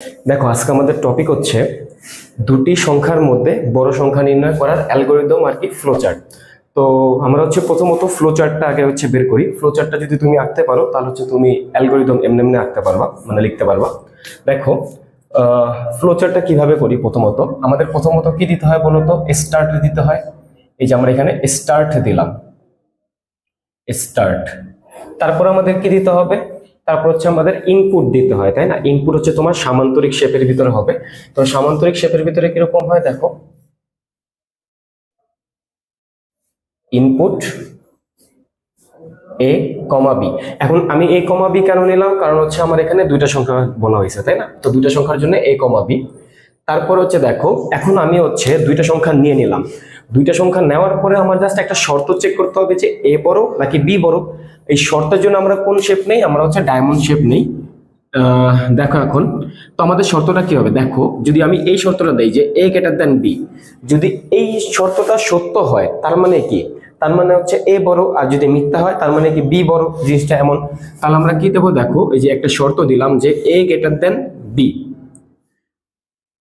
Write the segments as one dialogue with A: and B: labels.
A: দেখো আজকে আমাদের টপিক হচ্ছে দুটি সংখ্যার মধ্যে বড় সংখ্যা নির্ণয় করার অ্যালগরিদম আর কি ফ্লোচার্ট। তো আমরা হচ্ছে প্রথমত ফ্লোচার্টটা আগে হচ্ছে বের করি। ফ্লোচার্টটা যদি তুমি আঁকতে পারো তাহলে হচ্ছে তুমি অ্যালগরিদম এমনি এমনি আঁকতে পারবা, মানে লিখতে পারবা। দেখো ফ্লোচার্টটা কিভাবে করি। প্রথমত কি দিতে হয় বলো তো? স্টার্ট দিতে হয়। এই যে আমরা এখানে স্টার্ট দিলাম, স্টার্ট। তারপর আমাদের কি দিতে হবে? তারপর হচ্ছে আমাদের ইনপুট দিতে হয়, তাই না? ইনপুট হচ্ছে তোমার সামান্তরিক শেপের ভিতরে হবে। তো সামান্তরিক শেপের ভিতরে কিরকম হয় দেখো, ইনপুট এ কমা বি। এখন আমি এ কমা বি কেন নিলাম? কারণ হচ্ছে আমার এখানে দুইটা সংখ্যা বলা হয়েছে, তাই না? তো দুইটা সংখ্যার জন্য এ কমা বি। তারপর হচ্ছে দেখো, এখন আমি হচ্ছে দুইটা সংখ্যা নিয়ে নিলাম। দুইটা সংখ্যা নেওয়ার পরে আমার জাস্ট একটা শর্ত চেক করতে হবে যে এ বড় নাকি বি বড়। এই শর্তের জন্য আমরা কোন শেপ নেই? আমরা হচ্ছে ডায়মন্ড শেপ নেই। দেখো এখন তো আমাদের শর্তটা কি হবে দেখো, যদি আমি এই শর্তটা দেই যে এ গ্রেটার দ্যান বি, যদি এই শর্তটা সত্য হয় তার মানে কি? তার মানে হচ্ছে এ বড়, আর যদি মিথ্যা হয় তার মানে কি বি বড়। জিনিসটা এমন। তাহলে আমরা কি দেবো দেখো, এই যে একটা শর্ত দিলাম যে এ গ্রেটার দ্যান বি,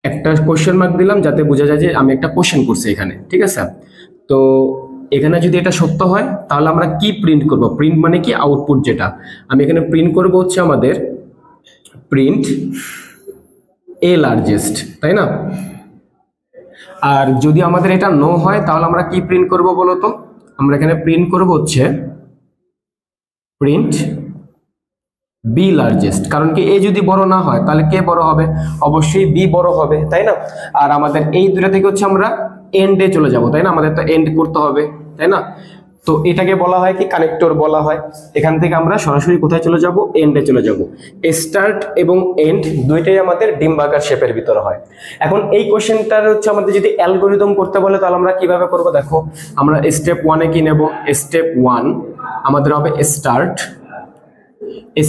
A: একটা কোশ্চেন মার্ক দিলাম যাতে বোঝা যায় যে আমি একটা কোশ্চেন করছি এখানে, ঠিক আছে? তো এখানে যদি এটা সত্য হয় তাহলে আমরা কি প্রিন্ট করব? প্রিন্ট মানে কি? আউটপুট। যেটা আমি এখানে প্রিন্ট করব হচ্ছে আমাদের প্রিন্ট এ লার্জেস্ট, তাই না? আর যদি আমাদের এটা নো হয় তাহলে আমরা কি প্রিন্ট করব বলো তো? আমরা এখানে প্রিন্ট করব হচ্ছে প্রিন্ট বি লার্জেস্ট। কারণ কি, এ যদি বড় না হয় তাহলে কে বড় হবে? অবশ্যই বি বড় হবে, তাই না? আর আমাদের এই দুটো থেকে হচ্ছে আমরা এন্ডে চলে যাব, তাই না? আমাদের তো এন্ড করতে হবে, তাই না? তো এটাকে বলা হয় কি? কানেক্টর বলা হয়। এখান থেকে আমরা সরাসরি কোথায় চলে যাব? এন্ডে চলে যাব। স্টার্ট এবং এন্ড দুইটাই আমাদের ডিম্বাকার শেপের ভিতরে হয়। এখন এই কোশ্চেনটার হচ্ছে আমাদের যদি অ্যালগরিদম করতে বলে তাহলে আমরা কিভাবে করব দেখো। আমরা স্টেপ 1 কি নেব? স্টেপ 1 আমাদের হবে স্টার্ট।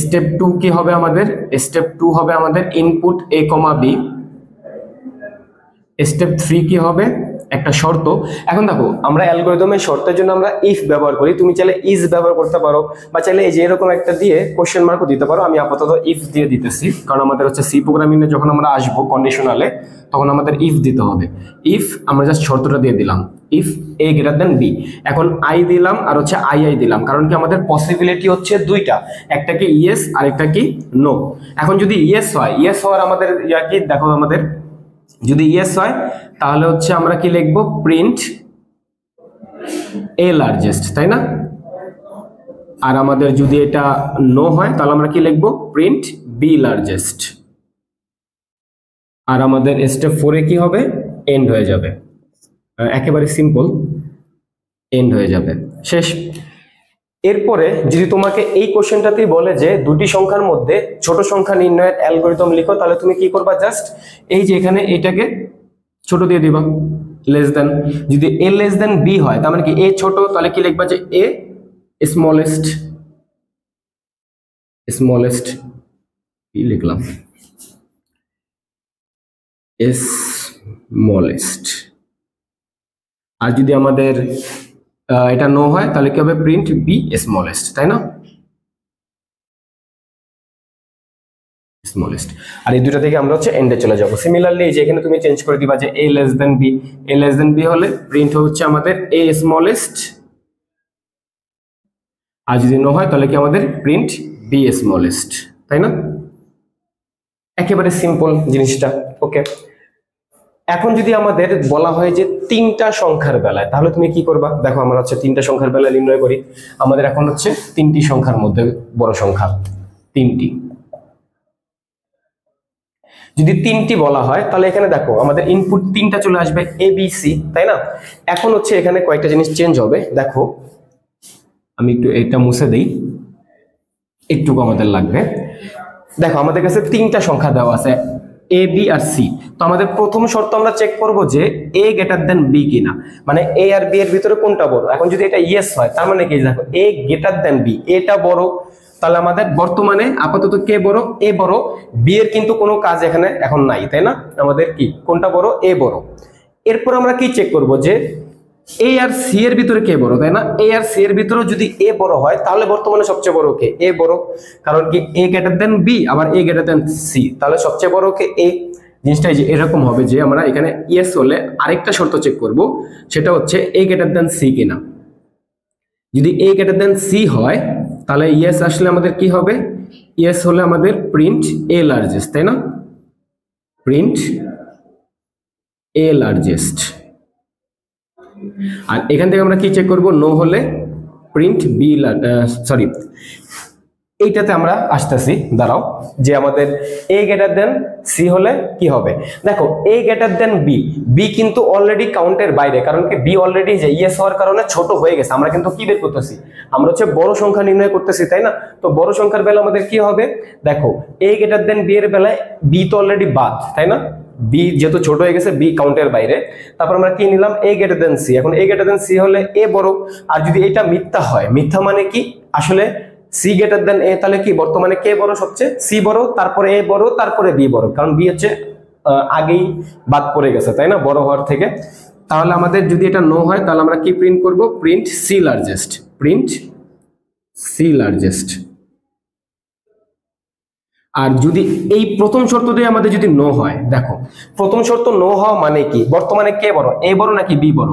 A: স্টেপ 2 কি হবে আমাদের? স্টেপ 2 হবে আমাদের ইনপুট এ কমা বি। স্টেপ 3 কি হবে? একটা শর্ত। এখন দেখো, আমরা অ্যালগরিদমের শর্তের জন্য আমরা ইফ ব্যবহার করি। তুমি চাইলে ইজ ব্যবহার করতে পারো, বা চাইলে এই যে এরকম একটা দিয়ে কোশ্চেন মার্কও দিতে পারো। আমি আপাতত ইফ দিয়ে দিতেছি, কারণ আমাদের হচ্ছে সি প্রোগ্রামিং এ যখন আমরা আসবো কন্ডিশনালে তখন আমাদের ইফ দিতে হবে। ইফ আমরা জাস্ট শর্তটা দিয়ে দিলাম, if A greater than B. এখন আই দিলাম আর হচ্ছে আই দিলাম, কারণ কি আমাদের পসিবিলিটি হচ্ছে দুইটা, একটা কি ইয়েস আর একটা কি নো। এখন যদি ইয়েস হয়, ইয়েস হওয়ার আমাদের ইয়া কি দেখো, আমাদের যদি ইয়েস হয় তাহলে হচ্ছে আমরা কি লিখবো? প্রিন্ট এ লার্জেস্ট, তাই না? আর আমাদের যদি এটা নো হয় তাহলে আমরা কি লিখবো? Print B largest. আর আমাদের স্টেপ 4 কি হবে? এন্ড হয়ে যাবে। একেবারে সিম্পল, এন্ড হয়ে যাবে, শেষ। এরপরে যদি তোমাকে এই কোশ্চেনটাতেই বলে যে দুটি সংখ্যার মধ্যে ছোট সংখ্যা নির্ণয়ের অ্যালগরিদম লিখো, তাহলে তুমি কি করবা? জাস্ট এই যে এখানে এটাকে ছোট দিয়ে দিবা, লেস দেন। যদি এ লেস দেন বি হয় তার মানে কি এ ছোট, তাহলে কি লিখবা? যে এ স্মলেস্ট। স্মলেস্ট কি লিখলাম? স্মলেস্ট। আর যদি আমাদের এটা নো হয় তাহলে কি হবে? প্রিন্ট বি স্মলেস্ট, তাই না? স্মলেস্ট। আর এই দুটো থেকে আমরা হচ্ছে এন্ডে চলে যাব। সিমিলারলি এই যে এখানে তুমি চেঞ্জ করে দিবা যে এ লেস দেন বি। এ লেস দেন বি হলে প্রিন্ট হচ্ছে আমাদের এ স্মলেস্ট, আর যদি নো হয় তাহলে কি আমাদের প্রিন্ট বি স্মলেস্ট, তাই না? একেবারে সিম্পল জিনিসটা। ওকে, এখন যদি আমাদের বলা হয় যে তিনটা সংখ্যার বেলায়, তাহলে তুমি কি করবা? দেখো আমরা হচ্ছে তিনটা সংখ্যার বেলায় নির্ণয় করি। আমাদের এখন হচ্ছে তিনটি সংখ্যার মধ্যে বড় সংখ্যা তিনটি। যদি তিনটি বলা হয় তাহলে এখানে দেখো আমাদের ইনপুট তিনটা চলে আসবে, এ বি সি, তাই না? এখন হচ্ছে এখানে কয়েকটা জিনিস চেঞ্জ হবে। দেখো আমি একটু এটা মুছে দেই, একটুকু আমাদের লাগবে। দেখো আমাদের কাছে তিনটা সংখ্যা দেওয়া আছে, এ বি আর সি। তো আমাদের প্রথম শর্ত আমরা চেক করব যে এ গ্রেটার দেন বি কিনা, মানে এ আর বি এর ভিতরে কোনটা বড়। এখন যদি এটা ইয়েস হয় তার মানে কি? দেখো এ গ্রেটার দেন বি, এটা বড়, তাহলে আমাদের বর্তমানে আপাতত কে বড়? এ বড়। বি এর কিন্তু কোনো কাজ এখানে এখন নাই, তাই না? আমাদের কি কোনটা বড়? এ বড়। এরপর আমরা কি চেক করব? যে এ আর সি এর ভিতরে কে বড়, তাই না? এ আর সি এর ভিতরে যদি এ বড় হয় তাহলে বর্তমানে সবচেয়ে বড় কে? এ বড়। কারণ কি এ গ্রেটার দেন বি, আবার এ গ্রেটার দেন সি, তাহলে সবচেয়ে বড় কে? এ। জিনিসটা যে এরকম হবে যে আমরা এখানে ইয়েস হলে আরেকটা শর্ত চেক করব, সেটা হচ্ছে এ গ্রেটার দেন সি কিনা। যদি এ গ্রেটার দেন সি হয় তাহলে ইয়েস আসলে আমাদের কি হবে? ইয়েস হলে আমাদের প্রিন্ট এ লার্জেস্ট, তাই না? প্রিন্ট এ লার্জেস্ট। আর এখান থেকে আমরা কি চেক করব? নো হলে প্রিন্ট বি, সরি এইটাতে আমরা আসতেছি, দাঁড়াও, যে আমাদের এ গ্রেটার দেন সি হলে কি হবে। দেখো এ গ্রেটার দেন বি, বি কিন্তু অলরেডি কাউন্টের বাইরে, কারণ কি বি অলরেডি যে ইয়েস হওয়ার কারণে ছোট হয়ে গেছে। আমরা কিন্তু কি বের করতেছি? আমরা হচ্ছে বড় সংখ্যা নির্ণয় করতেছি, তাই না? তো বড় সংখ্যার বেলা আমাদের কি হবে? দেখো এ গ্রেটার দেন বি এর বেলায় বি তো অলরেডি বাদ, তাই না? বি যেহেতু ছোট হয়ে গেছে, বি কাউন্টের বাইরে, তারপর আমরা কি নিলাম? এ গ্রেটার দেন সি। এখন এ গ্রেটার দেন সি হলে এ বড়, আর যদি এটা মিথ্যা হয়, মিথ্যা মানে কি আসলে সি গ্রেটার দেন এ, তাহলে কি বর্তমানে কে বড়? সবচেয়ে সি বড়, তারপরে এ বড়, তারপরে বি বড়, কারণ বি হচ্ছে আগেই বাদ পড়ে গেছে, তাই না, বড় হওয়ার থেকে। তাহলে আমাদের যদি এটা নো হয় তাহলে আমরা কি প্রিন্ট করব? Print C largest, print C largest. আর যদি এই প্রথম শর্ত দিয়ে আমাদের যদি নো হয়, দেখো প্রথম শর্ত নো হওয়া মানে কি? বর্তমানে কে বড়, এ বড় নাকি বি বড়?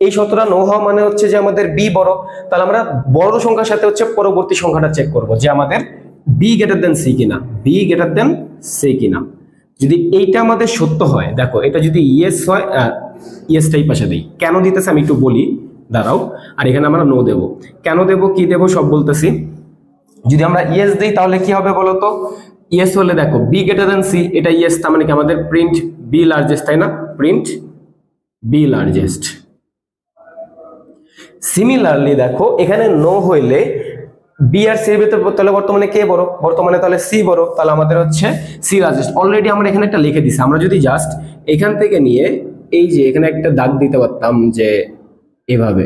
A: এই শর্তটা নো হওয়া মানে হচ্ছে যে আমাদের বি বড়। তাহলে আমরা বড় সংখ্যার সাথে হচ্ছে পরবর্তী সংখ্যাটা চেক করব যে আমাদের বি গ্রেটার দেন সি কিনা, বি গ্রেটার দেন সি কিনা। যদি এইটা আমাদের সত্য হয়, দেখো এটা যদি ইয়েস হয়, ইয়েসটাই পাশে দেই। কেন দিতেছে আমি একটু বলি, দাঁড়াও। আর এখানে আমরা নো দেব। কেন দেব, কি দেব সব বলতেছি। যদি আমরা ইয়েস দিই তাহলে কি হবে বলতো? ইয়েস হলে দেখো বি গ্রেটার দেন সি, এটা ইয়েস, তার মানে কি আমাদের প্রিন্ট বি লার্জেস্ট, তাই না? Print B largest. সিমিলারলি দেখো এখানে নো হইলে বি আর সি এর ভিতরে তাহলে বর্তমানে কে বড়? বর্তমানে তাহলে সি বড়, তাহলে আমাদের হচ্ছে সি লার্জেস্ট। অলরেডি আমরা এখানে একটা লিখে দিছি। আমরা যদি জাস্ট এখান থেকে নিয়ে এই যে এখানে একটা দাগ দিতে পারতাম, যে এভাবে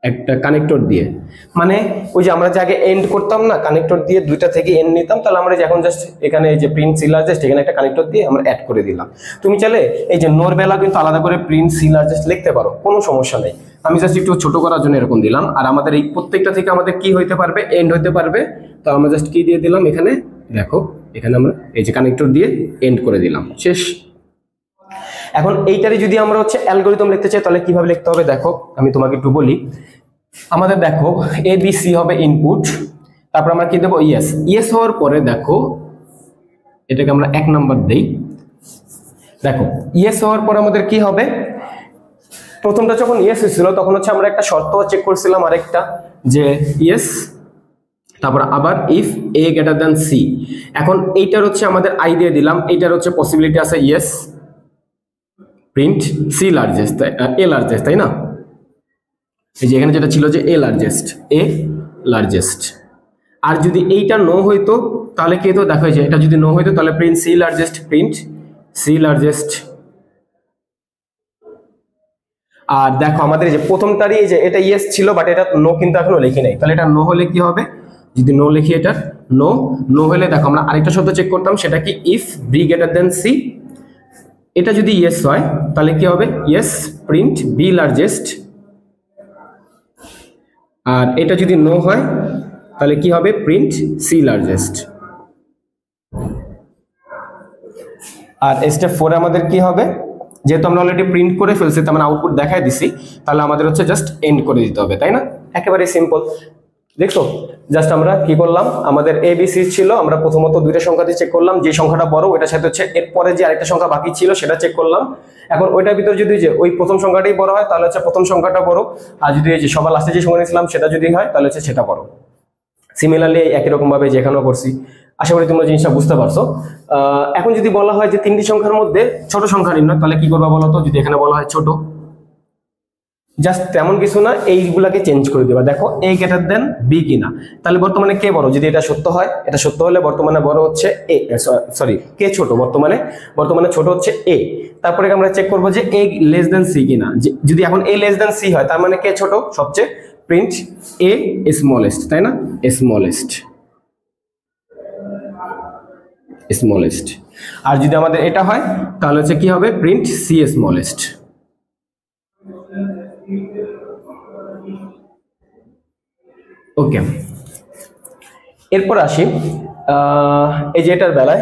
A: একটা কানেক্টর দিয়ে, মানে ওই যে আমরা যে আগে এন্ড করতাম না, কানেক্টর দিয়ে দুইটা থেকে এন্ড নিতাম, তাহলে আমরা এখন জাস্ট এখানে এই যে প্রিন্ট সি লার্জেস্ট, এখানে একটা কানেক্টর দিয়ে আমরা অ্যাড করে দিলাম। তুমি চাইলে এই যে নোর বেলা কিন্তু আলাদা করে প্রিন্ট সি লার্জেস্ট লিখতে পারো, কোনো সমস্যা নেই। আমি জাস্ট একটু ছোট করার জন্য এরকম দিলাম। আর আমাদের এই প্রত্যেকটা থেকে আমাদের কি হইতে পারবে? এন্ড হইতে পারবে। তো আমরা জাস্ট কি দিয়ে দিলাম এখানে, দেখো এখানে আমরা এই যে কানেক্টর দিয়ে এন্ড করে দিলাম, শেষ। এখন এইটারই যদি আমরা হচ্ছে অ্যালগরিদম লিখতে চাই তাহলে কিভাবে লিখতে হবে দেখো, আমি তোমাকে একটু বলি। আমাদের দেখো এ বি সি হবে ইনপুট, তারপর আমরা কি দেবো? ইয়েস। ইয়েস হওয়ার পরে দেখো এটাকে আমরা 1 নাম্বার দেই। দেখো ইয়েস হওয়ার পর আমাদের কি হবে? প্রথমটা যখন ইয়েস হয়েছিল তখন হচ্ছে আমরা একটা শর্ত চেক করছিলাম, আরেকটা, যে ইয়েস, তারপর আবার if A greater than C. এখন এইটার হচ্ছে আমাদের আই দিয়ে দিলাম, এইটার হচ্ছে পসিবিলিটি আছে ইয়েস, প্রিন্ট সি লার্জেস্ট, এ লার্জেস্ট, তাই না? এই যে এখানে যেটা ছিল যে এ লার্জেস্ট, এ লার্জেস্ট। আর যদি এইটা নো হইতো তাহলে কি হতো? দেখো যে এটা যদি নো হইতো তাহলে print C largest, print C largest. আর দেখো আমাদের এই যে প্রথমটারই এই যে এটা ইয়েস ছিল, বাট এটা নো কিন্তু এখনো লিখি নাই, তাহলে এটা নো হলে কি হবে? যদি নো লিখি এটা নো, নো হলে দেখো আমরা আরেকটা শব্দ চেক করতাম, সেটা কি? If B greater than C. এটা যদি ইয়েস হয় তাহলে কি হবে? Yes, print B largest. আর এটা যদি নো হয় তাহলে কি হবে? Print C largest. আর স্টেপ 4 আমাদের কি হবে? যেহেতু আমরা অলরেডি প্রিন্ট করে ফেলছি, তার মানে আউটপুট দেখাই দিছি, তাহলে আমাদের হচ্ছে জাস্ট এন্ড করে দিতে হবে, তাই না? একেবারে সিম্পল। দেখছো জাস্ট আমরা কি করলাম, আমাদের এ বি সি ছিল, আমরা প্রথমত দুইটা সংখ্যা দিয়ে চেক করলাম, যে সংখ্যাটা বড় ওইটার সাথে হচ্ছে এরপরে যে আরেকটা সংখ্যা বাকি ছিল সেটা চেক করলাম। এখন ওইটার ভিতর যদি যে ওই প্রথম সংখ্যাটাই বড় হয় তাহলে হচ্ছে প্রথম সংখ্যাটা বড়, আর যদি এই যে সবার লাস্টে যে সংখ্যা নিয়েছিলাম সেটা যদি হয় তাহলে হচ্ছে সেটা বড়। সিমিলারলি একই রকম ভাবে যেখানেও করছি। আশা করি তোমরা জিনিসটা বুঝতে পারছো। এখন যদি বলা হয় যে তিনটি সংখ্যার মধ্যে ছোট সংখ্যা নির্ণয়, তাহলে কি করবা বলো তো? যদি এখানে বলা হয় ছোট, জাস্ট তেমন কিছু না, এইগুলাকে চেঞ্জ করে দিবা। দেখো এ গ্রেটার দেন বি কিনা, তাহলে বর্তমানে কে বড়? যদি এটা সত্য হয়, এটা সত্য হলে বর্তমানে বড় হচ্ছে এ, সরি কে ছোট? বর্তমানে ছোট হচ্ছে এ। তারপরে আমরা চেক করবো যে এ লেস দেন সি কিনা। যদি এখন এ লেস দেন সি হয় তার মানে কে ছোট সবচেয়ে? প্রিন্ট এ স্মলেস্ট, তাই না? Smallest, smallest. আর যদি আমাদের এটা হয় তাহলে হচ্ছে কি হবে? Print C smallest. ওকে, এরপর আসি এই যে এটার বেলায়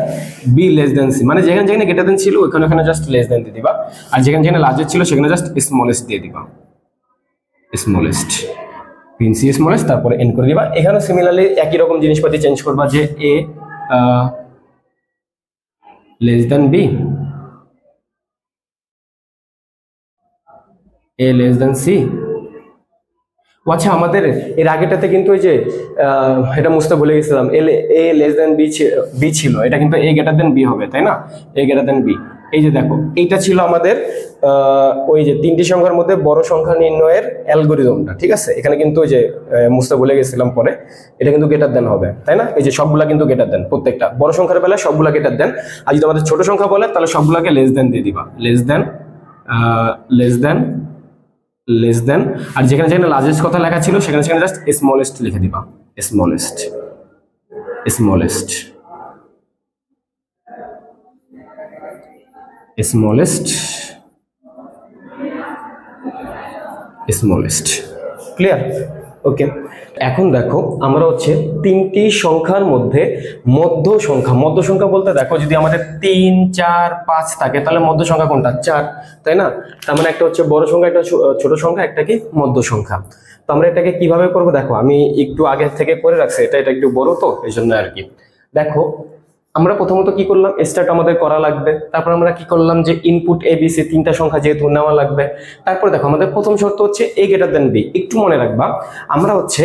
A: বি লেস দেন সি, মানে যেখানে যেখানে গ্রেটার দেন ছিল ওখানে ওখানে জাস্ট লেস দেন দিয়ে দিবা, আর যেখানে যেখানে লার্জেস্ট ছিল সেখানে জাস্ট স্মলেস্ট দিয়ে দিবা, স্মলেস্ট, পিন সি স্মলেস্ট, তারপরে এন করে দিবা। এখানে সিমিলারলি একই রকম জিনিসপাতি চেঞ্জ করবা, যে এ লেস দেন বি, এ লেস দেন সি। আচ্ছা, আমাদের এর আগেটাতে কিন্তু ওই যে এটা মুছতে ভুলে গেছিলাম, এ লেস দেন বি ছিল, এটা কিন্তু এ গ্রেটার দেন বি হবে, তাই না? এ গ্রেটার দেন বি। এই যে দেখো, এইটা ছিল আমাদের ওই যে তিনটি সংখ্যার মধ্যে বড় সংখ্যা নির্ণয়ের অ্যালগরিদমটা, ঠিক আছে? এখানে কিন্তু ওই যে মুছতে ভুলে গেছিলাম পরে, এটা কিন্তু গ্রেটার দেন হবে, তাই না? এই যে সবগুলা কিন্তু গ্রেটার দেন, প্রত্যেকটা বড় সংখ্যার বেলায় সবগুলা গ্রেটার দেন, আর যদি আমাদের ছোট সংখ্যা বলে তাহলে সবগুলাকে লেস দেন দিয়ে দিবা, less than, less than, less than, আর যেখানে যেখানে লার্জেস্ট কথা লেখা ছিল সেখানে সেখানে জাস্ট স্মলেস্ট লিখে দিবা, smallest, smallest, smallest, smallest. Clear? Okay, এখন দেখো আমরা হচ্ছে তিনটি সংখ্যার মধ্যে মধ্য সংখ্যা বলতে দেখো যদি আমাদের 3, 4, 5 থাকে তাহলে মধ্য সংখ্যা কোনটা? 4, তাই না? তার মানে একটা হচ্ছে বড় সংখ্যা, একটা ছোট সংখ্যা, একটা কি মধ্য সংখ্যা। তো আমরা এটাকে কিভাবে করব দেখো, আমি একটু আগে থেকে করে রাখছি, এটা একটু বড় তো এই জন্য আর কি। দেখো আমরা প্রথমত কি করলাম, স্টার্ট আমাদের করা লাগবে, তারপর আমরা কি করলাম যে ইনপুট এ বি সি তিনটা সংখ্যা যেহেতু নেওয়া লাগবে। তারপর দেখো আমাদের প্রথম শর্ত হচ্ছে এ গ্রেটার দেন বি। একটু মনে রাখবা, আমরা হচ্ছে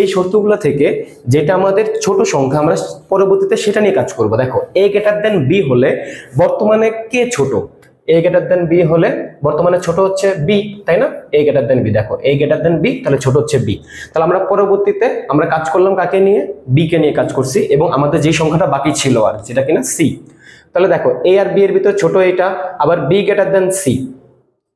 A: এই শর্তগুলো থেকে যেটা আমাদের ছোট সংখ্যা আমরা পরবর্তীতে সেটা নিয়ে কাজ করব। দেখো এ গ্রেটার দেন বি হলে বর্তমানে কে ছোট? এ গ্রেটার দেন বি হলে বর্তমানে ছোট হচ্ছে বি, তাই না? এ গ্রেটার দেন বি, দেখো এ গ্রেটার দেন বি তাহলে ছোট হচ্ছে বি। তাহলে আমরা পরবর্তীতে আমরা কাজ করলাম কাকে নিয়ে? বি কে নিয়ে কাজ করছি, এবং আমাদের যে সংখ্যাটা বাকি ছিল আর যেটা কিনা সি। তাহলে দেখো এ আর বি এর ভিতরে ছোট এটা, আবার B greater than C,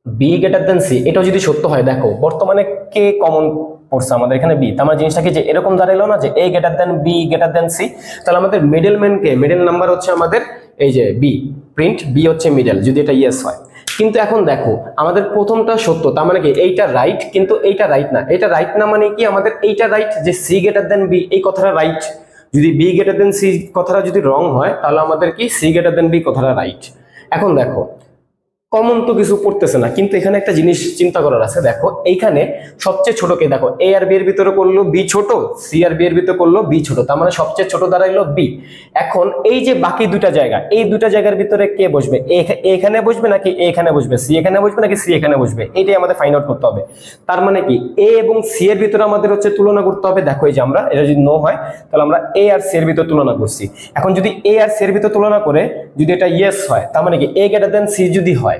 A: B greater than C, এটাও যদি সত্য হয়, দেখো বর্তমানে কে কমন পড়ছে আমাদের এখানে বি। তার মানে জিনিসটাকে যে এরকম দাঁড়াইলো না যে A greater than B greater than C, তাহলে আমাদের মিডলম্যান কে, মিডল নাম্বার হচ্ছে আমাদের এই যে বি, প্রিন্ট বি হচ্ছে মিডল যদি এটা ইয়েস হয়। কিন্তু এখন দেখো আমাদের প্রথমটা সত্য, তার মানে কি এইটা রাইট, কিন্তু এইটা রাইট না। এটা রাইট না মানে কি আমাদের এইটা রাইট, যে সি গ্রেটার দেন বি এই কথাটা রাইট। যদি বি গ্রেটার দেন সি কথাটা যদি রং হয় তাহলে আমাদের কি সি গ্রেটার দেন বি কথাটা রাইট। এখন দেখো কমন তো কিছু পড়তেছে না, কিন্তু এখানে একটা জিনিস চিন্তা করার আছে। দেখো এইখানে সবচেয়ে ছোটকে দেখো এ আর বি এর ভিতরে করলো বি ছোট, সি আর বি এর ভিতরে করলো বি ছোট, তার মানে সবচেয়ে ছোট দাঁড়াইলো বি। এখন এই যে বাকি দুটা জায়গা, এই দুটা জায়গার ভিতরে কে বসবে? এখানে বসবে নাকি এখানে বসবে? সি এখানে বসবে নাকি সি এখানে বসবে? এইটাই আমাদের ফাইন্ড আউট করতে হবে। তার মানে কি এ এবং সি এর ভিতরে আমাদের হচ্ছে তুলনা করতে হবে। দেখো এই যে আমরা এটা যদি নো হয় তাহলে আমরা এ আর সি এর ভিতরে তুলনা করছি। এখন যদি এ আর সি এর ভিতরে তুলনা করে যদি এটা ইয়েস হয়, তার মানে কি এ গ্রেটার দেন সি যদি হয়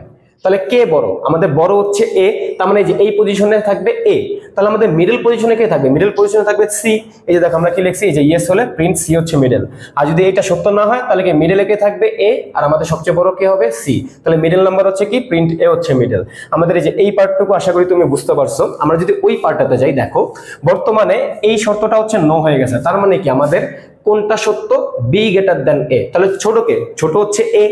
A: তাহলে কে বড়? আমাদের বড় হচ্ছে এ, তার মানে যে এই পজিশনে থাকবে এ। তাহলে আমাদের মিডল পজিশনে কে থাকবে? মিডল পজিশনে থাকবে সি। এই যে দেখো আমরা কি লিখছি, এই যে ইয়েস হলে প্রিন্ট সি হচ্ছে মিডল। আর যদি এটা সত্য না হয় তাহলে কি মিডলে কে থাকবে? এ, আর আমাদের সবচেয়ে বড় কে হবে? সি। তাহলে মিডল নাম্বার হচ্ছে কি? প্রিন্ট এ হচ্ছে মিডল। আমাদের এই যে এই পার্টটুকু আশা করি তুমি বুঝতে পারছো। আমরা যদি ওই পার্টটাতে যাই, দেখো বর্তমানে এই শর্তটা হচ্ছে নো হয়ে গেছে, তার মানে কি আমাদের কোনটা সত্য? বি গ্রেটার দেন এ। তাহলে ছোট কে? ছোট হচ্ছে এ।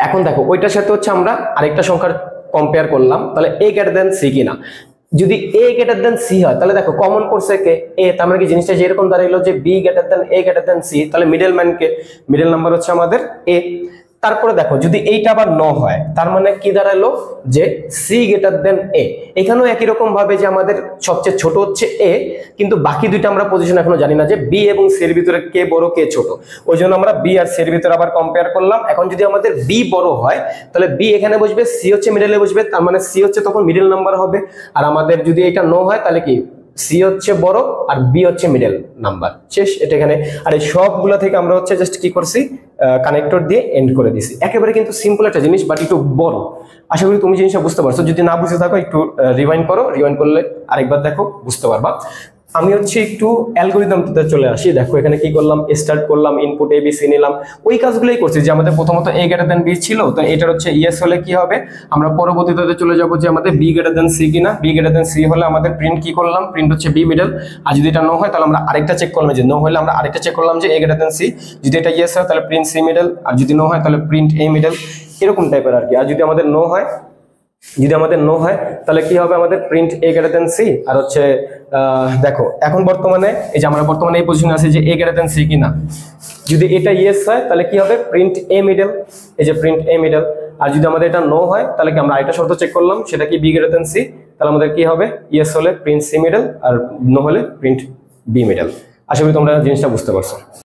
A: এখন দেখো ওইটার সাথে হচ্ছে আমরা আরেকটা সংখ্যার কম্পেয়ার করলাম, তাহলে এ গ্রেটার দেন সি কিনা। যদি এ গ্রেটার দেন সি হয় তাহলে দেখো কমন পড়ছে কে? এ। তার মানে কি জিনিসটা যেরকম দাঁড়াইলো যে বি গ্রেটার দেন এ গ্রেটার দেন সি, তাহলে মিডল ম্যান কে? মিডল নাম্বার হচ্ছে আমাদের এ। তারপরে দেখো যদি এইটা আবার ন হয় তার মানে কি দাঁড়ালো যে সি গ্রেটার দেন এ। এখানেও একই রকম ভাবে যে আমাদের সবচেয়ে ছোট হচ্ছে এ, কিন্তু বাকি দুইটা আমরা পজিশন এখনো জানি না যে বি এবং সি এর ভিতরে কে বড় কে ছোট। ওই জন্য আমরা বি আর সি এর ভিতরে আবার কম্পেয়ার করলাম। এখন যদি আমাদের বি বড় হয় তাহলে বি এখানে বসবে, সি হচ্ছে মিডলে বসবে, তার মানে সি হচ্ছে তখন মিডল নাম্বার হবে। আর আমাদের যদি এটা নো হয় তাহলে কি সি হচ্ছে বড় আর বি হচ্ছে মিডল নাম্বার। শেষ এটা এখানে। আর এই সবগুলো থেকে আমরা হচ্ছে জাস্ট কি করছি, কানেক্টর দিয়ে এন্ড করে দিছি। একেবারে কিন্তু সিম্পল একটা জিনিস, বাট একটু বড়। আশা করি তুমি জিনিসটা বুঝতে পারছো। যদি না বুঝে থাকো একটু রিওয়াইন্ড করো, রিওয়াইন্ড করলে আরেকবার দেখো বুঝতে পারবা। আমি হচ্ছে একটু অ্যালগরিদমতে চলে আসি। দেখো এখানে কি করলাম, স্টার্ট করলাম, ইনপুট এ বি সি নিলাম, ওই কাজগুলোই করছি যে আমাদের প্রথমত এ গ্রেটার দেন বি ছিল, তো এটার হচ্ছে ইয়েস হলে কি হবে, আমরা পরবর্তীতে চলে যাব যে আমাদের বি গ্রেটার দেন সি কিনা। বি গ্রেটার দেন সি হলে আমাদের প্রিন্ট কি করলাম, প্রিন্ট হচ্ছে বি মিডল। আর যদি এটা নো হয় তাহলে আমরা আরেকটা চেক করলাম, যে নো হলে আমরা আরেকটা চেক করলাম যে এ গ্রেটার দেন সি। যদি এটা ইয়েস হয় তাহলে প্রিন্ট সি মিডল, আর যদি নো হয় তাহলে প্রিন্ট এ মিডল, এরকম টাইপের আর কি। আর যদি আমাদের নো হয় যদি আমাদের নো হয় তাহলে কি হবে, আমাদের প্রিন্ট এ গ্রেটার দেন সি। আর হচ্ছে দেখো এখন বর্তমানে এই যে আমরা বর্তমানে এই পজিশনে আছি যে এ গ্রেটার দেন সি কিনা, যদি এটা ইয়েস হয় তাহলে কি হবে, প্রিন্ট এ মিডল, এই যে প্রিন্ট এ মিডল। আর যদি আমাদের এটা নো হয় তাহলে কি আমরা আরেকটা শর্ত চেক করলাম, সেটা কি বি গ্রেটার দেন সি, তাহলে আমাদের কি হবে, ইয়েস হলে প্রিন্ট সি মিডল আর নো হলে প্রিন্ট বি মিডল। আশা করি তোমরা জিনিসটা বুঝতে পারছো।